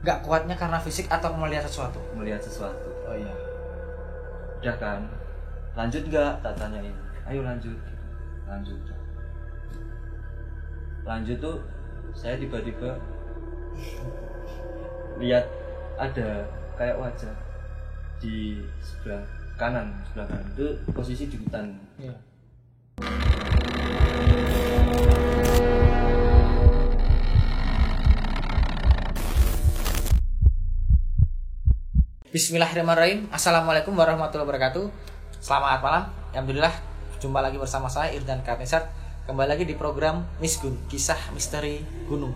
Nggak kuatnya karena fisik atau melihat sesuatu? Melihat sesuatu. Oh iya. Udah kan, lanjut nggak? Tak tanyain. Ayo lanjut. Lanjut. Lanjut tuh saya tiba-tiba lihat ada kayak wajah di sebelah kanan itu posisi di hutan. Iya. Bismillahirrahmanirrahim. Assalamualaikum warahmatullahi wabarakatuh. Selamat malam. Alhamdulillah jumpa lagi bersama saya Irdan Karnesat. Kembali lagi di program Misgun, kisah misteri gunung.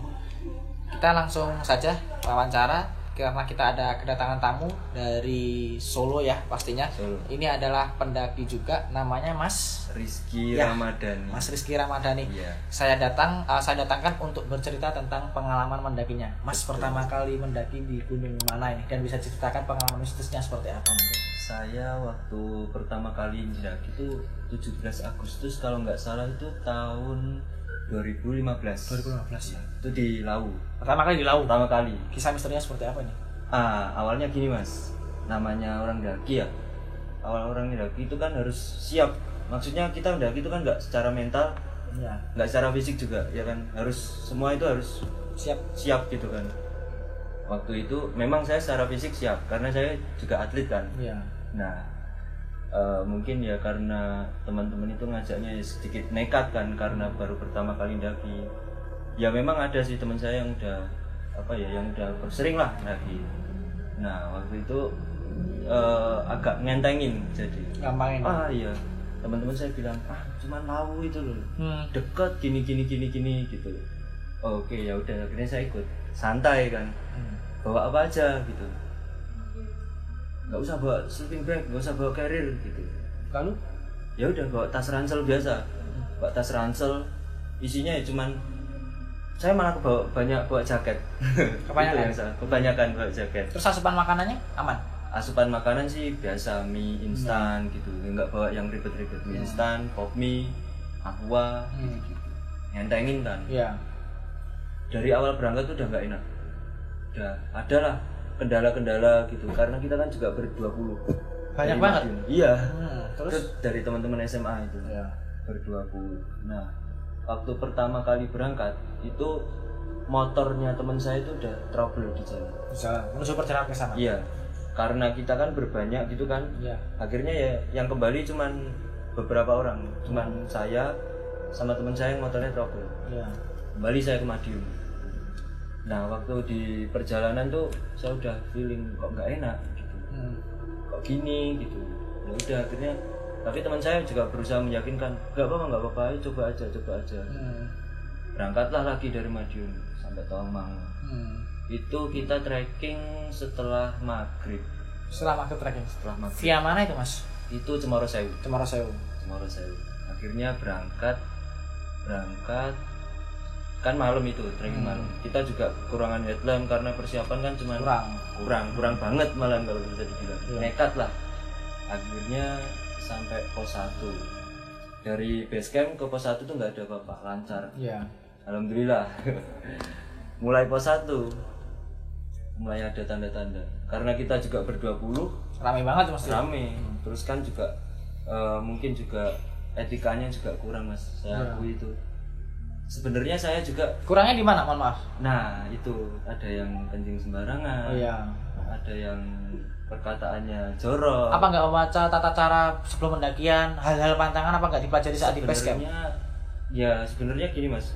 Kita langsung saja wawancara karena kita ada kedatangan tamu dari Solo ya pastinya. Solo. Ini adalah pendaki juga, namanya Mas Rizky Ya, Ramadhani. Mas Rizky Ramadhani. Iya. Saya datangkan untuk bercerita tentang pengalaman mendakinya. Mas Betul. pertama kali mendaki di gunung mana ini dan bisa ceritakan pengalaman mistisnya seperti apa mungkin? Saya waktu pertama kali mendaki itu 17 Agustus kalau nggak salah itu tahun 2015. 2015 ya. Itu di Lawu. Pertama kali di Lawu. Pertama kali. Kisah misterinya seperti apa ini? Awalnya gini Mas. Namanya orang daki ya. Awal orang daki itu kan harus siap. Maksudnya kita mendaki itu kan nggak secara mental, Ya, nggak secara fisik juga, ya kan. Harus semua itu harus siap. gitu kan. Waktu itu memang saya secara fisik siap karena saya juga atlet kan. Iya. Nah, mungkin ya karena teman-teman itu ngajaknya sedikit nekat kan karena baru pertama kali mendaki. Ya memang ada sih teman saya yang udah sering lah mendaki. Nah, waktu itu agak ngentengin jadi. Gampangin. Iya. Teman-teman saya bilang, cuman Lawu itu loh. Deket gini gitu. Oke, ya udah akhirnya saya ikut. Santai kan. Bawa apa aja gitu. Nggak usah bawa sleeping bag, nggak usah bawa carrier gitu. Lalu? Ya udah bawa tas ransel biasa. Bawa tas ransel, isinya ya cuman saya malah bawa jaket. Kebanyakan? Itu yang salah. Kebanyakan bawa jaket. Terus asupan makanannya aman? Asupan makanan sih biasa mie instan gitu. Nggak bawa yang ribet-ribet. Mie instan, pop mie, aqua gitu. Ngentengin kan. Iya. Dari awal berangkat tuh udah nggak enak. Udah ada lah kendala-kendala gitu karena kita kan juga ber-20 Banyak dari banget? Madiun. Iya. Terus? Itu dari teman-teman SMA itu. Iya. Ber-20. Nah, waktu pertama kali berangkat itu motornya teman saya itu udah trouble di jalan. Bisa menuju perjalanan ke sana. Iya. Karena kita kan berbanyak gitu kan. Iya. Akhirnya ya yang kembali cuman beberapa orang. Cuman saya sama teman saya yang motornya trouble. Iya. Kembali saya ke Madiun. Nah, waktu di perjalanan tuh saya udah feeling kok nggak enak gitu. Kok gini gitu. Ya udah akhirnya tapi teman saya juga berusaha meyakinkan, nggak apa-apa, ayo coba aja. Berangkatlah lagi dari Madiun sampai Tawangmangu. Itu kita trekking setelah maghrib. Setelah maghrib trekking. Via mana itu Mas? Itu Cemoro Sewu. Akhirnya berangkat kan malam itu trekking malam. Kita juga kekurangan headlamp karena persiapan kan cuma kurang banget malam kalau bisa dibilang. Nekat lah. Akhirnya sampai pos 1. Dari base camp ke pos 1 tuh nggak ada apa-apa, lancar. Iya. Alhamdulillah. Mulai pos 1 mulai ada tanda-tanda. Karena kita juga ber-20, Ramai banget Mas. rame. Terus kan juga mungkin juga etikanya juga kurang Mas. Saya akui itu. Sebenarnya saya juga Kurangnya di mana? Mohon maaf. nah itu ada yang kencing sembarangan. Oh iya. Ada yang perkataannya jorok. Apa nggak membaca tata cara sebelum pendakian, hal-hal pantangan apa nggak dipelajari saat di base camp? Sebenarnya gini Mas,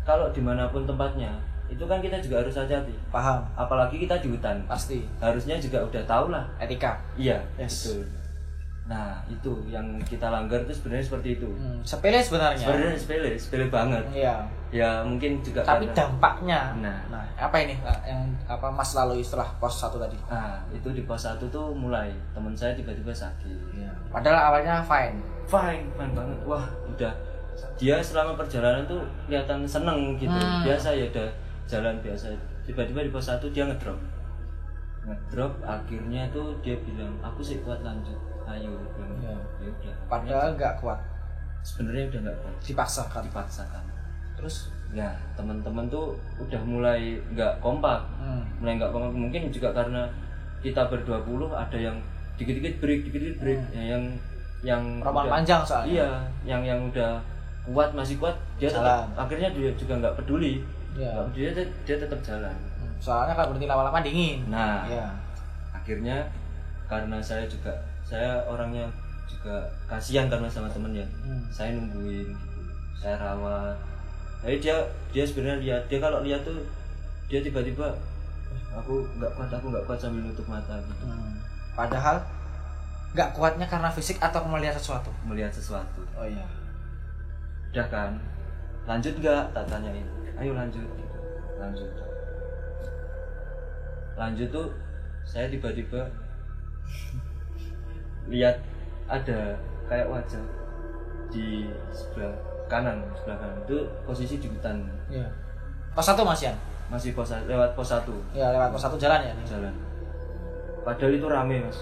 kalau dimanapun tempatnya itu kan kita juga harus hati-hati. Paham. Apalagi kita di hutan. Pasti. Harusnya juga udah tahu lah. Etika. Iya, Yes. betul. Nah itu yang kita langgar itu sebenarnya seperti itu. Sepele sebenarnya. Sebenarnya sepele banget. Iya. Ya mungkin juga. Tapi karena, dampaknya. Nah, apa ini yang Mas lalui setelah pos 1 tadi? itu di pos 1 tuh mulai teman saya tiba-tiba sakit. Iya. Padahal awalnya fine banget. Wah udah dia selama perjalanan tuh kelihatan seneng gitu. Biasa ya udah jalan biasa. Tiba-tiba di pos 1 dia ngedrop. Akhirnya tuh dia bilang aku sih kuat lanjut. Ayo. Iya. Ya udah. Padahal nggak kuat. Sebenarnya udah nggak kuat. Dipaksakan. Dipaksakan. Terus ya teman-teman tuh udah mulai nggak kompak. Mungkin juga karena kita ber-20 ada yang dikit-dikit break ya, yang rombongan panjang soalnya. Iya, yang udah kuat, masih kuat, dia tetap, akhirnya dia juga nggak peduli. Ya. Dia tetap jalan. Soalnya kalau berhenti lama-lama dingin. Nah, ya. Akhirnya karena saya orangnya juga kasihan karena sama temennya. Saya nungguin gitu. Saya rawat. Jadi dia sebenarnya dia kalau lihat tuh dia tiba-tiba aku nggak kuat sambil nutup mata gitu. Padahal nggak kuatnya karena fisik atau melihat sesuatu. Oh iya. Udah kan, lanjut nggak? Tak tanyain. Ayo lanjut. Lanjut tuh saya tiba-tiba lihat ada kayak wajah di sebelah kanan itu posisi di hutan. Iya. Pos 1 Mas Yan? Masih lewat pos 1. Ya, lewat pos 1 jalan ya? Jalan. Padahal itu rame, Mas.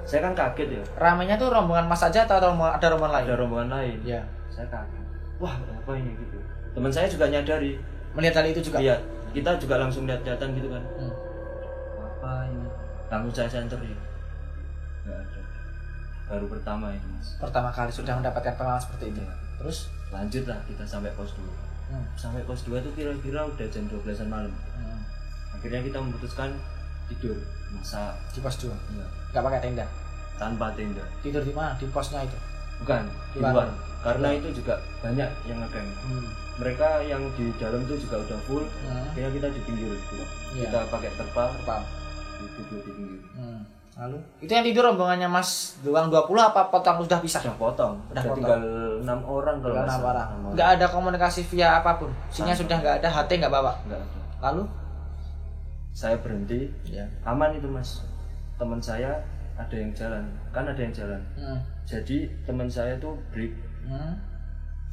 Saya kan kaget ya. Ramenya tuh rombongan Mas aja atau ada rombongan lain? Ada rombongan lain. Iya. Saya kaget. Wah, apa ini gitu. Teman saya juga nyadari. Melihat hal itu juga? Iya. Kita juga langsung lihat-lihatan gitu kan. Apa ini? Langsung saya center ya. Enggak ada. Baru pertama itu, Mas. Pertama kali sudah mendapatkan pengalaman seperti itu. Ya. Terus lanjutlah kita sampai pos 2. Sampai pos 2 tuh kira-kira udah jam 12-an malam. Akhirnya kita memutuskan tidur masa di pos 2. Iya. Enggak pakai tenda. Tanpa tenda. Tidur di mana? Di posnya itu. Bukan, di luar. Karena itu juga banyak yang ngecamp. Mereka yang di dalam itu juga udah full. Akhirnya kita di pinggir itu. Kita pakai terpal. Tidur di pinggir. Lalu itu yang tidur rombongannya Mas doang 20 apa potong sudah pisah? Sudah potong. Udah tinggal 6 orang kalau enggak 6 orang. Enggak ada komunikasi via apapun. Sinyal sudah enggak ada, HT enggak bawa. Enggak ada. Lalu saya berhenti. Ya. Aman itu, Mas. Teman saya ada yang jalan. Kan ada yang jalan. Jadi teman saya tuh break.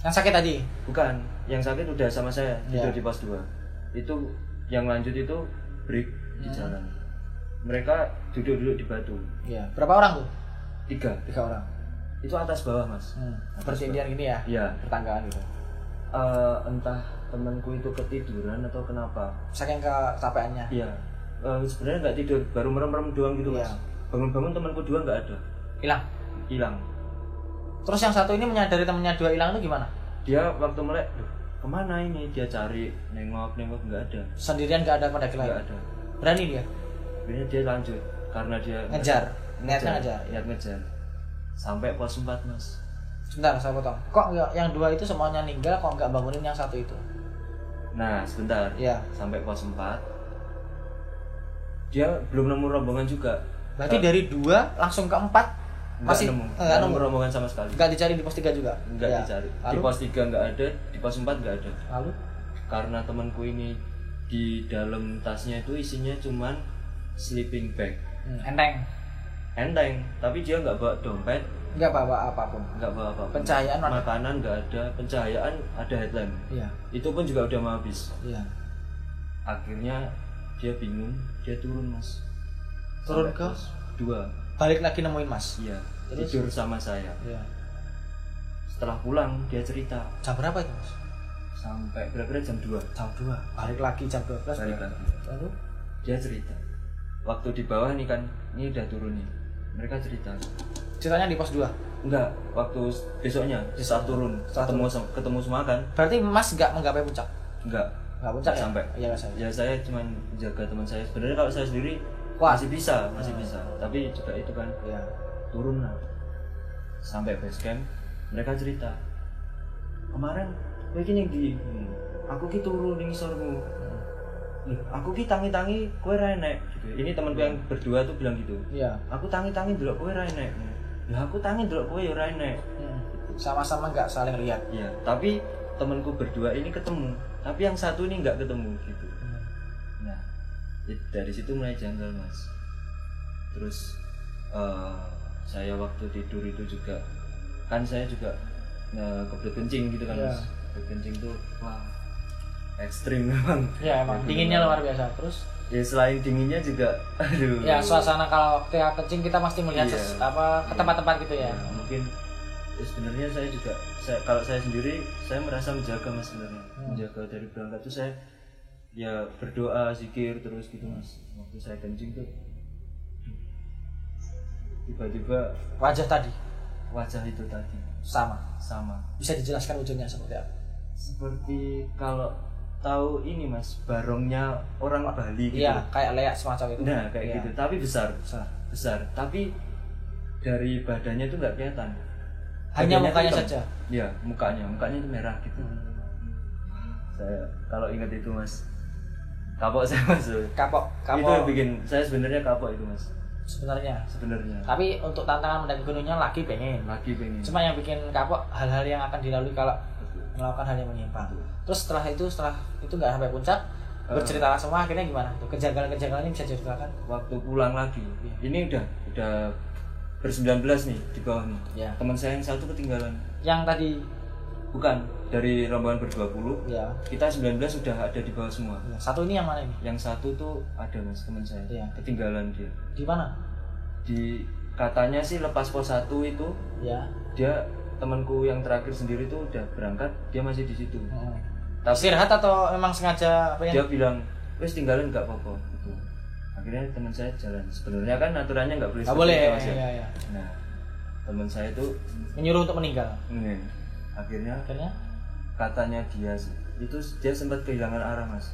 Yang sakit tadi? Bukan. Yang sakit udah sama saya tidur di pos 2. Itu yang lanjut itu break di jalan. Mereka duduk di batu. Iya. Berapa orang tuh? 3 orang. Itu atas bawah, Mas. Seperti Indian gini ya? Iya. Pertanggaan gitu. Entah temanku itu ketiduran atau kenapa. Saking kecapeannya. Iya. Sebenarnya nggak tidur, baru merem-merem doang gitu, Mas. Bangun-bangun temanku 2 nggak ada. Hilang. Terus yang satu ini menyadari temannya 2 hilang itu gimana? Dia waktu melek, kemana ini? Dia cari, nengok nggak ada. Sendirian nggak ada pendaki lain? Nggak ada. Berani dia? Akhirnya dia lanjut karena dia niatnya ngejar sampai pos 4, Mas. Sebentar, saya potong. Kok yang 2 itu semuanya ninggal, kok nggak bangunin yang satu itu? Nah, sebentar. Iya. Sampai pos 4 dia belum nemu rombongan juga. Berarti dari 2 langsung ke 4 masih nggak nemu rombongan sama sekali. Nggak dicari di pos 3 juga? Nggak dicari. Lalu? Di pos 3 nggak ada, di pos 4 nggak ada. Lalu? Karena temanku ini di dalam tasnya itu isinya cuman sleeping bag. Enteng, tapi dia nggak bawa dompet, nggak bawa apapun. Pencahayaan makanan nggak ada, pencahayaan ada headlamp. Iya. Itu pun juga udah mau habis. Iya. Akhirnya dia bingung, dia turun, Mas. Turun ke 2. Balik lagi nemuin Mas. Iya. Tidur sama saya. Iya. Setelah pulang dia cerita. Jam berapa itu, Mas? Sampai kira-kira jam 2. Balik lagi jam 12. Balik lagi. Lalu dia cerita. Waktu di bawah nih kan, ini udah turun nih. Mereka ceritanya di pos 2? Enggak, waktu besoknya saat turun, ketemu semua kan. Berarti Mas nggak menggapai puncak? Enggak puncak ya? Sampai. Ya saya cuma jaga teman saya. Sebenarnya kalau saya sendiri masih bisa. Tapi juga itu kan turun lah. Sampai base camp, mereka cerita. Kemarin begini aku ki turun ning ngisormu. Aku ki tangi-tangi kowe ra enek gitu. Ini temanku yang berdua tuh bilang gitu. Iya. Aku tangi-tangi ndelok kowe ra enek. Ya aku tangi ndelok kowe ya ra enek. Sama-sama enggak saling lihat. Iya, tapi temanku berdua ini ketemu, tapi yang satu ini enggak ketemu gitu. Nah, dari situ mulai janggal, Mas. Terus saya waktu tidur itu juga kan saya juga kebelet kencing gitu kan, Mas. Kebelet kencing tuh wah ekstrim memang. Ya emang dinginnya luar biasa. Terus ya selain dinginnya juga aduh. Ya suasana kalau waktu kencing kita pasti melihat ke tempat-tempat gitu ya. Mungkin sebenarnya saya juga kalau saya sendiri saya merasa menjaga mas sebenarnya menjaga dari berangkat tuh saya ya berdoa zikir terus gitu mas. Waktu saya kencing tuh tiba-tiba wajah itu tadi sama. Bisa dijelaskan wujudnya seperti apa? Seperti kalau tahu ini mas barongnya orang Bali gitu. Iya, kayak leak semacam itu. Nah kayak gitu tapi besar tapi dari badannya itu nggak kelihatan. Hanya badannya mukanya saja. Iya mukanya itu merah gitu. Saya kalau ingat itu mas kapok saya mas. Kapok itu yang bikin saya sebenarnya kapok itu mas sebenarnya. Tapi untuk tantangan mendaki gunungnya lagi pengen. Cuma yang bikin kapok hal-hal yang akan dilalui kalau melakukan hal yang menyimpang. Terus setelah itu nggak sampai puncak, berceritalah semua akhirnya gimana? Kejanggalan ini bisa diceritakan. Waktu pulang lagi, ini udah ber-19 nih di bawah nih. Teman saya yang satu ketinggalan. Yang tadi bukan dari rombongan ber-20. Kita 19 sudah ada di bawah semua. Satu ini yang mana ini? Yang satu tuh ada mas teman saya. Ketinggalan dia. Di mana? Di katanya sih lepas pos 1 itu. Dia temanku yang terakhir sendiri tuh udah berangkat, dia masih di situ. Tapi istirahat atau memang sengaja apa ya? Dia bilang, "Wes tinggalin enggak apa-apa." Gitu. Akhirnya teman saya jalan. Sebenarnya kan aturannya nggak boleh. Iya. Nah, teman saya itu menyuruh untuk meninggal. Akhirnya katanya dia sempat kehilangan arah mas.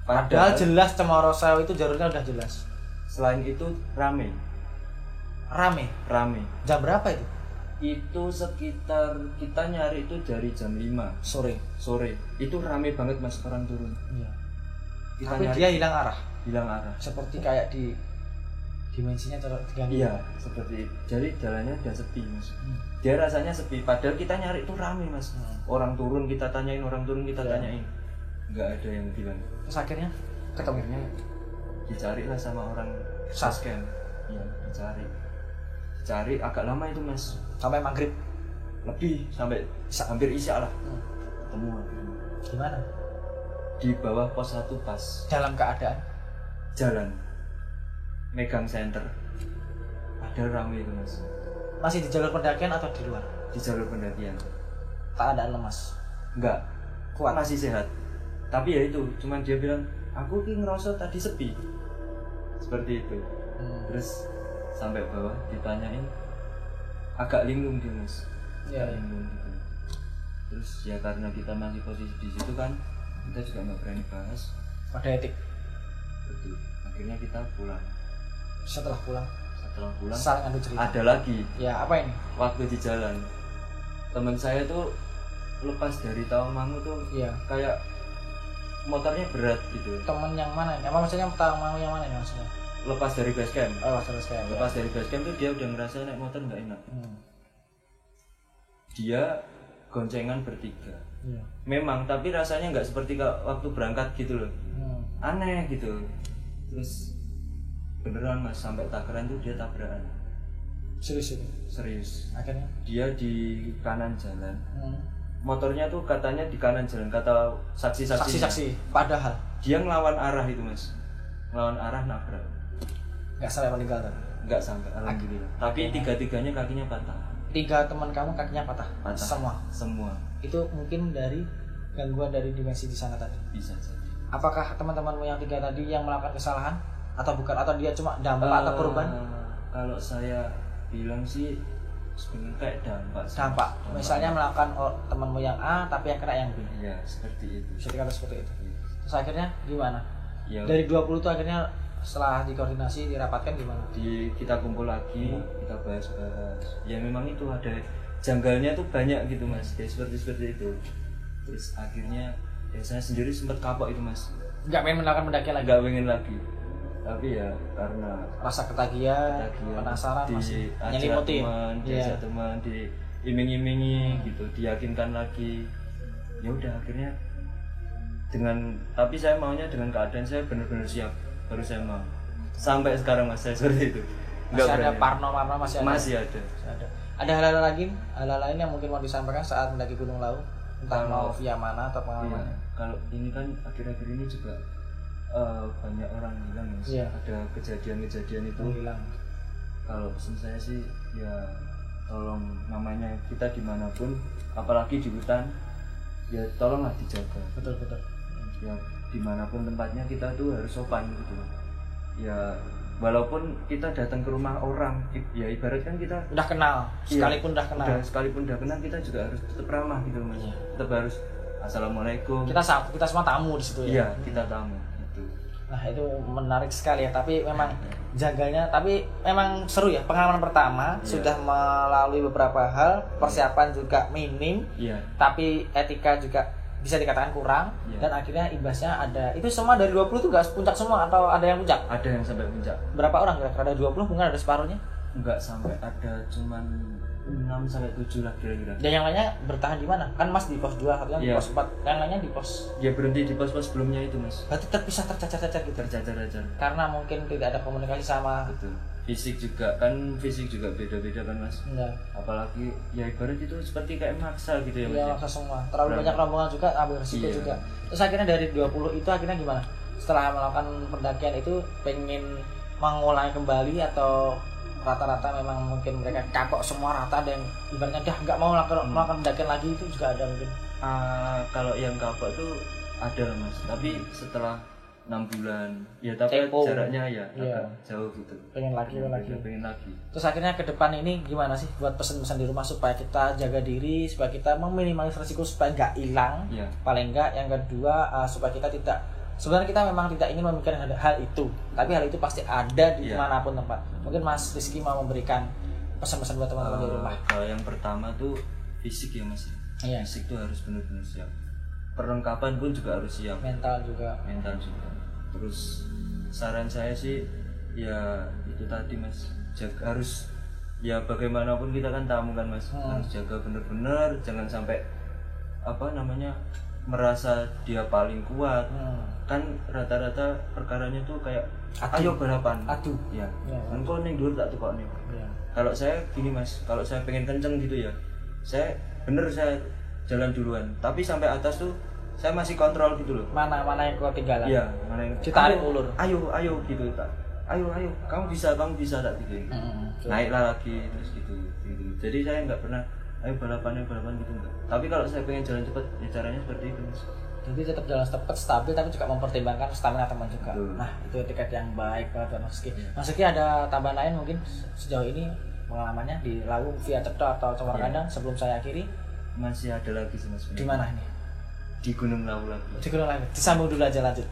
Padahal jelas Cemoro Sewu itu jalurnya udah jelas. Selain itu rame. Jam berapa itu? Itu sekitar kita nyari itu dari jam 5 sore. Itu rame banget mas orang turun. Tapi dia hilang arah. Seperti kayak di dimensinya terganggu. Iya, seperti jadi jalannya udah sepi mas. Dia rasanya sepi. Padahal kita nyari itu rame mas. Orang turun kita tanyain, nggak ada yang bilang. Terus akhirnya ketemunya dicari lah sama orang Saskem. Iya, dicari agak lama itu mas. Sampai maghrib. Lebih sampai hampir isya lah. Ketemu akhirnya. Gimana? Di bawah pos 1 pas. Dalam keadaan jalan megang senter. Padahal ramai itu mas. Masih di jalur pendakian atau di luar? Di jalur pendakian. Keadaan lemas? Enggak, kuat, masih sehat. Tapi ya itu, cuman dia bilang aku ki ngerasa tadi sepi. Seperti itu. Terus sampai bawah ditanyain agak linglung dia mas. Linglung gitu. Terus ya karena kita masih posisi di situ kan, kita juga nggak berani bahas. Ada etik. Betul. Akhirnya kita pulang. Setelah pulang saling adu cerita. Ada lagi. Ya, apa ini? Waktu di jalan, teman saya tuh lepas dari Tawangmangu tuh kayak motornya berat gitu. Teman yang mana ini? Apa maksudnya Tawangmangu yang mana ini maksudnya? Lepas dari base camp. Lepas dari base camp tuh dia udah ngerasa naik motor nggak enak. Dia goncengan bertiga. Memang, tapi rasanya nggak seperti waktu berangkat gitu loh. Aneh gitu. Terus beneran mas sampai takaran tuh dia tabrakan. Serius. Akhirnya dia di kanan jalan. Motornya tuh katanya di kanan jalan, kata saksi. Padahal dia ngelawan arah itu mas. Nabrak. Nggak sampai meninggal kan? Nggak sampai, alhamdulillah. Tapi tiga-tiganya kakinya patah. 3 teman kamu kakinya patah. Semua. Itu mungkin dari gangguan dari dimensi di sana tadi. Bisa saja. Apakah teman-temanmu yang 3 tadi yang melakukan kesalahan atau bukan, atau dia cuma dampak atau korban? Kalau saya bilang sih sebenarnya kayak dampak. Misalnya melakukan temanmu yang A tapi yang kena yang B. Iya, seperti itu. Bisa dikatakan seperti itu. Terus akhirnya gimana? Dari 20 itu akhirnya setelah dikoordinasi dirapatkan gimana? Kita kumpul lagi, kita bahas. Ya memang itu ada janggalnya tuh banyak gitu mas. Kayak seperti itu. Terus akhirnya saya sendiri sempat kapok itu mas. Nggak pengen melakukan pendakian lagi? Nggak pengen lagi. Tapi ya karena rasa ketagihan, penasaran, masih nyelimutin. Diajak teman, diiming-imingi gitu, diyakinkan lagi. Ya udah akhirnya tapi saya maunya dengan keadaan saya benar-benar siap, baru saya mau. Sampai sekarang mas saya seperti itu. Masih ada parno masih ada. Ada hal-hal lain yang mungkin mau disampaikan saat mendaki Gunung Lawu? Entah mau via mana atau pengalaman. Kalau ini kan akhir-akhir ini juga banyak orang hilang mas. Ada kejadian itu hilang. Kalau pesan saya sih ya tolong, namanya kita dimanapun apalagi di hutan ya tolonglah dijaga. Betul. Ya dimanapun tempatnya kita tuh harus sopan gitu ya, walaupun kita datang ke rumah orang ya ibarat kan kita udah kenal, sekalipun udah kenal, kita juga harus tetap ramah gitu mas. Tetap harus assalamualaikum, kita semua tamu di situ ya. Iya, kita tamu gitu. Nah itu menarik sekali ya, tapi memang jaganya, tapi memang seru ya, pengalaman pertama sudah melalui beberapa hal, persiapan juga minim, tapi etika juga bisa dikatakan kurang, dan akhirnya imbasnya ada. Itu semua dari 20 tuh gak puncak semua atau ada yang puncak? Ada yang sampai puncak. Berapa orang kira-kira? Ada 20 mungkin, ada separuhnya? Enggak sampai, ada cuman 6-7 lah kira-kira. Dan yang lainnya bertahan di mana? Kan Mas di pos 2, satunya di pos 4, yang lainnya di pos... Ya berhenti di pos-pos sebelumnya itu mas. Berarti terpisah, tercacar-cacar gitu? Tercacar-cacar. Karena mungkin tidak ada komunikasi sama... Betul. Fisik juga beda-beda kan mas. Iya. Apalagi ya ibarat itu seperti kayak maksa gitu ya mas. Iya, maksa semua. Terlalu banyak rombongan juga, ambil resiko juga. Terus akhirnya dari 20 itu akhirnya gimana? Setelah melakukan pendakian itu pengen mengulangi kembali atau rata-rata memang mungkin mereka kapok semua, rata, ada yang ibaratnya dah nggak mau melakukan pendakian lagi, itu juga ada mungkin? Kalau yang kapok tuh ada lah mas, tapi setelah 6 bulan ya, tapi jaraknya ya agak jauh gitu, pengen lagi. Terus akhirnya ke depan ini gimana sih buat pesan-pesan di rumah supaya kita jaga diri, supaya kita meminimalisir resiko supaya nggak hilang, paling nggak. Yang kedua supaya kita tidak, sebenarnya kita memang tidak ingin memikirkan hal itu, tapi hal itu pasti ada di manapun tempat. Mungkin Mas Rizky mau memberikan pesan-pesan buat teman-teman di rumah. Kalau yang pertama tuh fisik ya mas. Fisik tuh harus benar-benar siap, perlengkapan pun juga harus siap, mental juga. Terus saran saya sih ya itu tadi mas, harus ya bagaimanapun kita kan tamu kan mas, harus jaga benar-benar, jangan sampai merasa dia paling kuat. Kan rata-rata perkaranya tuh kayak ayo balapan, ya engkau ning dhuwur tak tukok nih. Kalau saya gini mas, kalau saya pengen kenceng gitu ya, saya jalan duluan, tapi sampai atas tuh saya masih kontrol gitu loh. Mana yang kau tinggalan? Iya, mana yang ditarik ulur. Ayo gitu tak. Ayo, kamu bisa tak bikin. Naiklah lagi terus gitu. Jadi saya nggak pernah ayo balapan gitu enggak. Tapi kalau saya pengen jalan cepat, ya caranya seperti itu mas. Jadi tetap jalan cepat, stabil, tapi juga mempertimbangkan stamina teman juga. Nah itu etiket yang baik banget Mas Rizky. Mas Rizky ada tambahan lain mungkin sejauh ini pengalamannya di Lawu via Cetro atau Cemoro Kandang sebelum saya akhiri? Masih ada lagi sih mas. Di mana ini? Di Gunung Lawu lagi. Di Gunung Lawu. Disambung dulu aja, lanjut.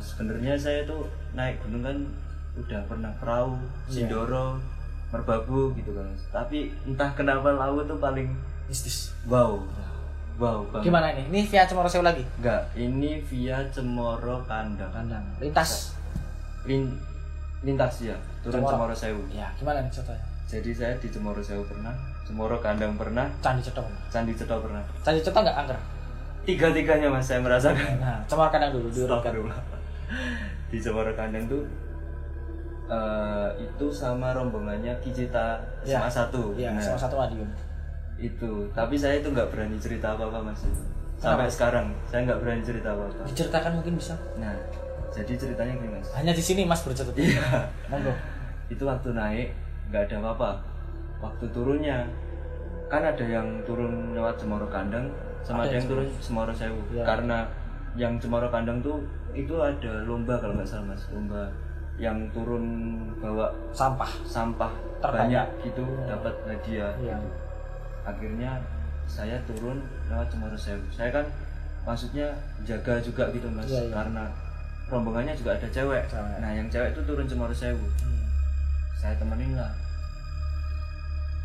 Sebenarnya saya tuh naik gunung kan udah pernah perahu, Sindoro, Merbabu gitu kan. Tapi entah kenapa Lawu tuh paling mistis. Wow banget. Gimana ini? Ini via Cemoro Sewu lagi? Enggak, ini via Cemoro Kandang. Lintas. Lintas ya, turun Cemoro Sewu. Ya, gimana nih contohnya? Jadi saya di Cemoro Sewu pernah, Cemoro Kandang pernah, Candi Cetho pernah. Candi Cetho enggak angker? Tiga-tiganya mas saya merasakan. Nah, Cemoro Kandang dulu di Cemoro Kandang tuh itu sama rombongannya Kijita SMA 1. Iya, SMA 1 Madiun. Itu, tapi saya itu nggak berani cerita apa-apa mas. Sampai sekarang saya nggak berani cerita apa-apa. Diceritakan mungkin bisa. Nah, jadi ceritanya gini mas. Hanya di sini mas bercerita. Iya. Monggo. Itu waktu naik nggak ada apa-apa. Waktu turunnya kan ada yang turun lewat Cemoro Kandang, sama ada yang turun Cemoro Sewu. Ya. Karena yang Cemoro Kandang tuh itu ada lomba kalau nggak salah mas, lomba yang turun bawa sampah banyak gitu, dapat hadiah. Ya. Akhirnya saya turun lewat Cemoro Sewu. Saya kan maksudnya jaga juga gitu mas, karena rombongannya juga ada cewek. Nah yang cewek itu turun Cemoro Sewu, saya temenin lah.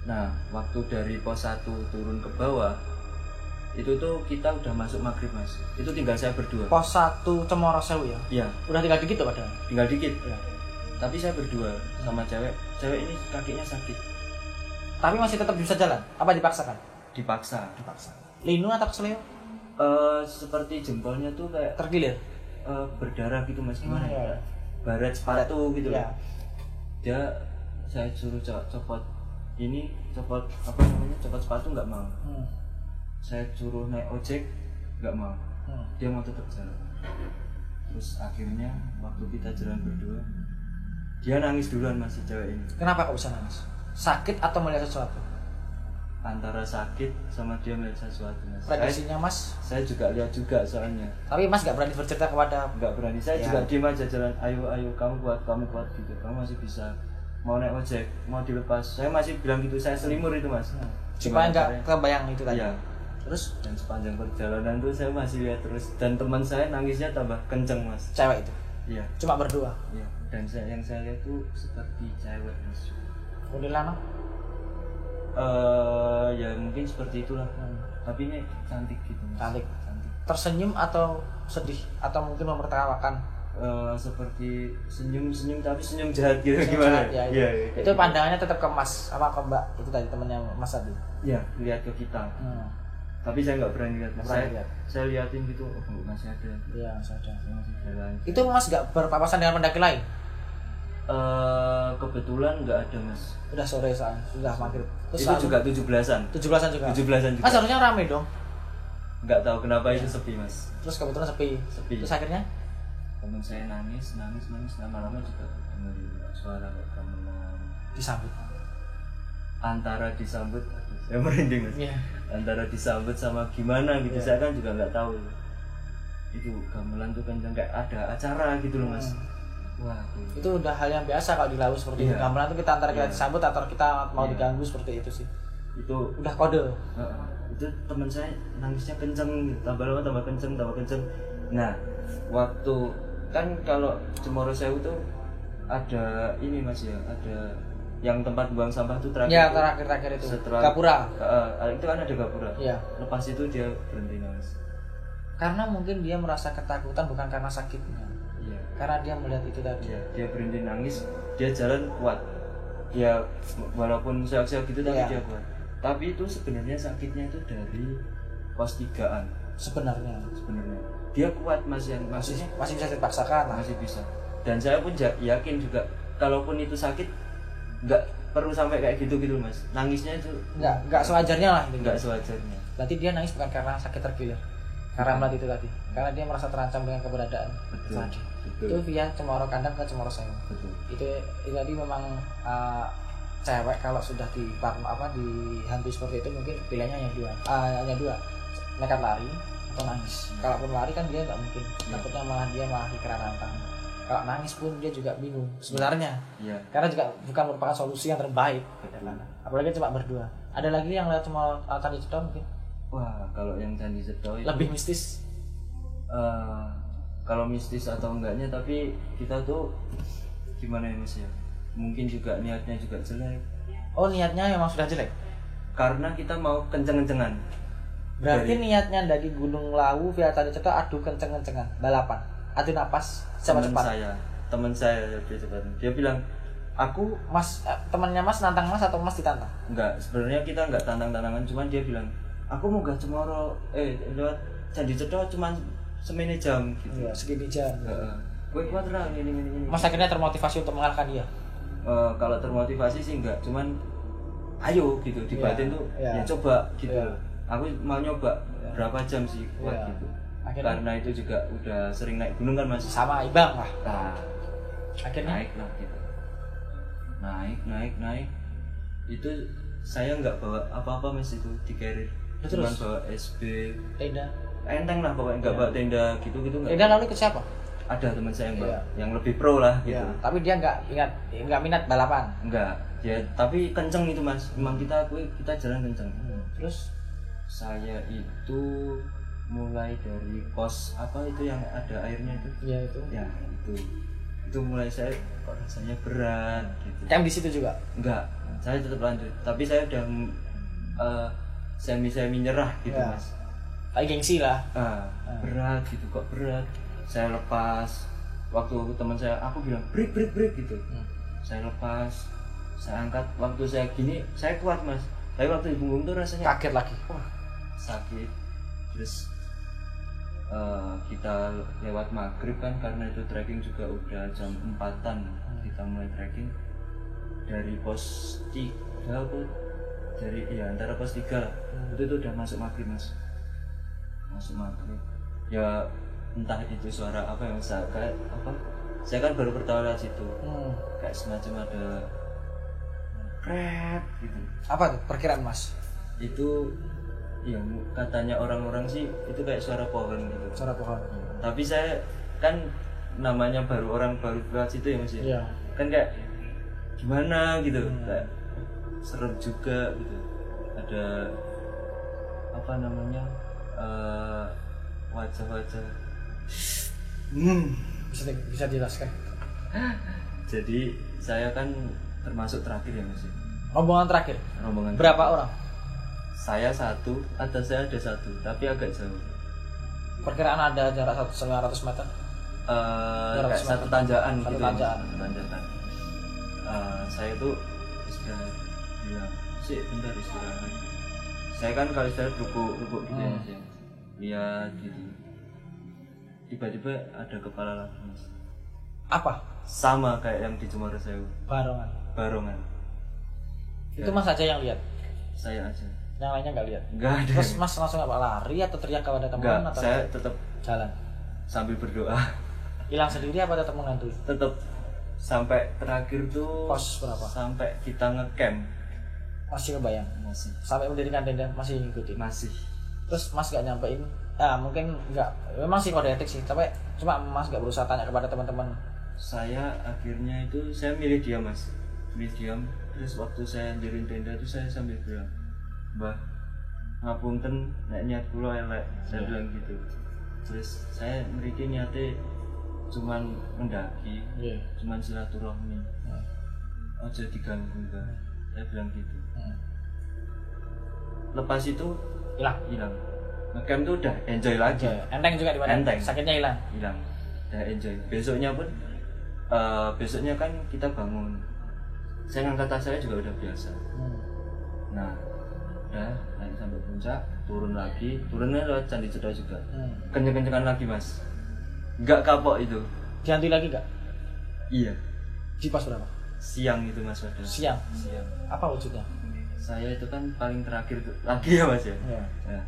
Nah waktu dari pos 1 turun ke bawah itu tuh kita udah masuk maghrib mas. Itu tinggal saya berdua. Pos 1 Cemoro Sewu ya? Iya. Udah tinggal dikit tuh padahal? Tinggal dikit ya. Tapi saya berdua sama cewek ini kakinya sakit. Tapi masih tetap bisa jalan? Apa dipaksakan? Dipaksa. Linu atau keselio? Seperti jempolnya tuh kayak tergilir, berdarah gitu mas. Gimana ya? Baret sepatu gitu ya. Dia saya suruh copot sepatu nggak mau. Saya suruh naik ojek nggak mau. Dia mau tetap jalan. Terus akhirnya waktu kita jalan berdua, dia nangis duluan mas, si cewek ini. Kenapa kok bisa nangis? sakit atau melihat sesuatu? Antara sakit sama dia melihat sesuatu mas. Prediksinya mas? Saya juga lihat juga soalnya. Tapi mas nggak berani bercerita kepada? Nggak berani, saya Ya. juga diem aja jalan, ayo kamu kuat gitu, kamu masih bisa, mau naik ojek, mau dilepas, saya masih bilang gitu, saya selimur itu mas. Supaya Gimana nggak caranya? kebayang itu tadi. Iya. Terus Dan sepanjang perjalanan tuh saya masih lihat terus, dan teman saya nangisnya tambah kenceng mas. cewek itu Iya. cuma berdua. Iya. Dan yang saya lihat tuh seperti cewek mas. Kuntilanak. Ya mungkin seperti itulah. Tapi ini cantik gitu mas. Cantik. Tersenyum atau sedih atau mungkin mempertawakan? Seperti senyum tapi senyum jahat gitu. Senyum Gimana? jahat, ya, Iya, itu pandangannya tetap ke mas apa ke mbak itu tadi temannya mas tadi. Iya, lihat ke kita. Tapi saya nggak berani lihat. Nggak berani lihat. Saya liatin gitu, oh masih ada. Iya saja. Saya masih jalan. Itu mas nggak berpapasan dengan pendaki lain? Kebetulan nggak ada mas. Udah sore soalnya sudah maghrib. Itu juga 17-an. 17-an juga. 17-an juga. Mas harusnya rame dong. Nggak tahu kenapa itu sepi mas. Terus kebetulan sepi. Sepi. Terus akhirnya Teman saya nangis lama-lama juga dengerin suara gamelan. disambut. Antara disambut, aduh, saya merinding mas. Iya. Antara disambut sama gimana gitu, saya kan juga nggak tahu. Itu gamelan tuh kan kayak ada acara gitu loh mas. Wah, Itu udah hal yang biasa kalau di laut seperti itu. Iya. Gamelan itu kita antara kita Iya. disambut atau kita mau Iya. diganggu seperti itu sih. itu Udah kode. itu teman saya nangisnya kenceng, tambah lama tambah kenceng. Nah, waktu kan kalau Cemoro Sewu tuh ada ini mas ya, ada yang tempat buang sampah tuh terakhir. Ya tuh, terakhir itu. setelah Gapura. Itu kan ada gapura. Iya. Lepas itu dia berhenti nangis. Karena mungkin dia merasa ketakutan bukan karena sakitnya. Iya. Karena dia melihat itu tadi. Iya, dia berhenti nangis, dia jalan kuat. Ya walaupun seok-seok gitu tapi Iya. dia kuat. Tapi itu sebenarnya sakitnya itu dari pos 3-an Sebenarnya sebenarnya. Dia kuat mas, yang masih maksudnya masih bisa dipaksakan lah. masih bisa. Dan saya pun yakin juga kalaupun itu sakit nggak perlu sampai kayak gitu mas. Nangisnya itu Nggak sewajarnya lah itu. nggak sewajarnya. Berarti dia nangis bukan karena sakit tergilir. Karena melihat itu tadi. Karena dia merasa terancam dengan keberadaan Betul. tadi. Betul. Itu via Cemoro Kandang ke Cemoro Sewu. Betul. Itu tadi memang cewek kalau sudah dihantui seperti itu mungkin pilihannya hanya dua, nekat lari atau nangis. Kalaupun lari kan dia nggak mungkin, takutnya dia malah dikira nantang. Kalau nangis pun dia juga bingung sebenarnya, Iya. karena juga bukan merupakan solusi yang terbaik. Apalagi cuma berdua. Ada lagi yang lihat cuma Candi Cetro mungkin Wah, kalau yang Candi Cetro itu lebih mistis. Kalau mistis atau enggaknya, tapi kita tuh gimana ya mas ya, mungkin juga niatnya juga jelek Oh niatnya memang sudah jelek. karena kita mau kenceng-kencengan. Berarti niatnya dari Gunung Lawu via Candi Cetro adu kenceng-kencengan, balapan, adu napas, siapa cepat. Teman saya lebih cepat. Dia bilang, aku Temannya mas nantang mas atau mas ditantang? enggak, sebenarnya kita enggak tantang-tantangan, cuman dia bilang, aku mau gak Cemoro lewat Candi Cetro cuman semene jam gitu. Iya, segini jam. Gue kuat lah ini. Mas akhirnya termotivasi untuk mengalahkan dia. Kalau termotivasi sih enggak, cuman ayo gitu di batin tuh Iya. ya coba gitu. Iya. Aku mau nyoba berapa jam sih kuat Iya. gitu. Akhirnya? Karena itu juga udah sering naik gunung kan mas. Sama Ibang lah. Nah, Akhirnya naik lah gitu. Naik. Itu saya nggak bawa apa-apa mas, itu di carrier. Ya, Cuman terus? bawa SB. tenda. Enteng lah pokoknya, nggak Iya. bawa tenda gitu nggak. Tenda lalu ke siapa? Ada teman saya yang bawa, Iya. yang lebih pro lah gitu. Iya. Tapi dia nggak minat balapan. Enggak, dia tapi kenceng itu mas. Memang kita jalan kenceng. Terus Saya itu mulai dari pos apa itu yang ada airnya itu. ya itu. Ya itu mulai saya kok rasanya berat gitu. Camp di situ juga. Enggak, saya tetap lanjut. Tapi saya udah semi nyerah gitu Iya. mas. Kayak gengsi lah. Berat gitu, kok berat. Saya lepas. Waktu teman saya, aku bilang break gitu. Saya lepas, saya angkat. Waktu saya gini, saya kuat mas. Tapi waktu di punggung tuh rasanya Kaget lagi. sakit. Terus kita lewat maghrib kan, karena itu trekking juga udah jam 4-an. Kita mulai trekking dari pos 3 antara pos 3 lah. Itu udah masuk maghrib mas. Masuk maghrib ya, entah itu suara apa yang saya kayak apa, saya kan baru pertama lihat situ. Kayak semacam ada kret gitu. Apa tuh perkiraan Mas? Itu ya katanya orang-orang sih itu kayak suara pohon gitu. Suara pohon. Tapi saya kan namanya orang baru lewat situ ya Mas ya. Iya. Kan kayak gimana gitu, kayak serem juga gitu. Ada apa namanya wajah-wajah. Bisa dijelaskan. Jadi saya kan termasuk terakhir ya Mas ya. Rombongan terakhir. Rombongan Berapa terakhir. orang? Saya satu, atas saya ada satu, tapi agak jauh. Perkiraan ada jarak 900 meter. Kayak satu tanjakan Satu gitu. tanjakan. Satu tanjakan. Saya tuh istirahat, bilang, sih bentar istirahat. Saya kan kalau istirahat rukuk gitu ya Mas ya. Lihat gitu. Tiba-tiba ada kepala lagi Mas. Apa? Sama kayak yang di Cemara Sewu. Barongan. Itu Mas aja yang lihat. Saya aja. Yang lainnya nggak lihat. Enggak ada. Terus Mas langsung apa lari atau teriak kepada teman Enggak, atau saya tetap jalan? sambil berdoa. Hilang sendiri apa tetap menghantui? Tetap sampai terakhir tuh Pos berapa? sampai kita ngecamp Masih kebayang. masih Sampai mendirikan tenda masih ngikutin. masih Terus Mas nggak nyampein? Mungkin nggak. Memang sih kode etik sih. Tapi cuma Mas nggak berusaha tanya kepada teman-teman. saya akhirnya itu saya milih diam Mas, milih diam. Terus waktu saya ndirin tenda itu saya sambil bilang, Mbah ngapunten nek niat kula elek, saya bilang gitu. Terus saya mriki niate cuman mendaki, Iya. cuman silaturahmi, aja diganggu Mbah, saya bilang gitu. Lepas itu hilang. Ngecamp tuh udah enjoy lagi. Enteng juga di mana? Enteng. Sakitnya hilang. Udah enjoy. Besoknya pun besoknya kan kita bangun, saya ngangkat tas saya juga udah biasa. Nah udah naik sampai puncak, turunnya lewat Candi Cedra juga. Kenceng-kencengan lagi Mas, nggak kapok itu. Ganti lagi nggak? Iya, Di pas berapa? siang itu Mas wadah. Siang. Siang. Apa wujudnya? Saya itu kan paling terakhir tuh lagi ya Mas ya. Iya. Nah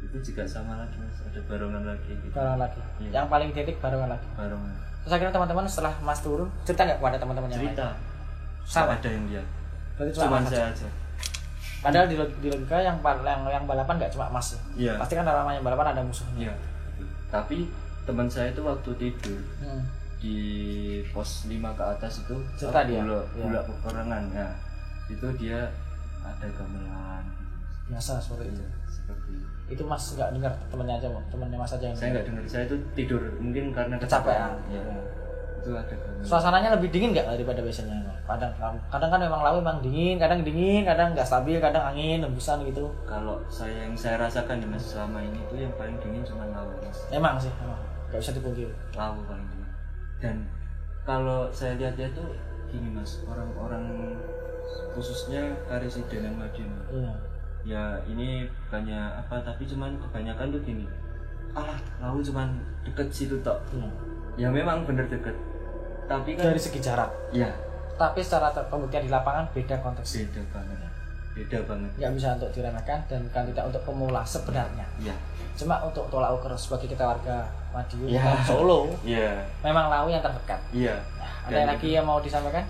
itu juga sama lagi Mas, ada barongan lagi gitu. Barongan lagi. Iya. Yang paling titik barongan lagi. Barongan. Terus akhirnya teman-teman setelah Mas turun cerita nggak kepada teman-teman yang lain? Cerita. Sama. Nggak ada yang lihat. Berarti Cuman Mas saya aja. aja. Padahal di logika yang balapan nggak cuma Mas. Iya. Pasti kan namanya balapan ada musuhnya. Iya. Tapi teman saya itu waktu tidur di pos 5 ke atas itu Cerita dia? gula peperangan. Nah, itu dia ada gamelan. Biasa seperti itu. Seperti itu. Itu Mas nggak dengar temannya Mas aja yang Saya nggak dengar, saya itu tidur mungkin karena kecapean. Ya. Itu ada gamelan. Suasananya lebih dingin nggak daripada biasanya? Kadang kan memang laut memang dingin, kadang nggak stabil, kadang angin hembusan gitu. Kalau yang saya rasakan ya Mas selama ini tuh yang paling dingin cuma laut Mas. Memang sih, nggak bisa dipungkiri. Laut paling dingin. Dan kalau saya lihat tuh gini Mas, orang-orang khususnya Karesidenan Madiun. Iya. Ya ini bukannya apa, tapi cuman kebanyakan tuh gini, laut cuman deket situ tok. Iya. Ya memang bener deket, tapi kan Dari segi jarak. ya Tapi secara pembuktian di lapangan beda konteks. beda banget. Nggak bisa untuk diremehkan dan kan tidak untuk pemula sebenarnya. Iya. Cuma untuk tolak ukur sebagai kita warga Madiun Ya. dan Solo, Iya. memang laut yang terdekat. Iya. Ada yang lagi yang mau disampaikan?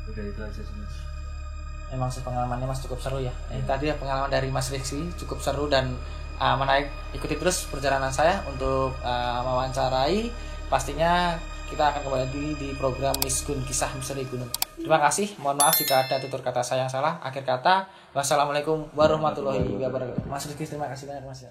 Udah itu aja sih Mas. Emang sih pengalamannya Mas cukup seru ya. Tadi ya pengalaman dari Mas Rizky cukup seru dan menarik. Ikuti terus perjalanan saya untuk mewawancarai. Pastinya kita akan kembali di program Misgun Kisah Misteri Gunung. Terima kasih. Mohon maaf jika ada tutur kata saya yang salah. Akhir kata, wassalamualaikum warahmatullahi wabarakatuh. Mas Rizky, terima kasih banyak Mas.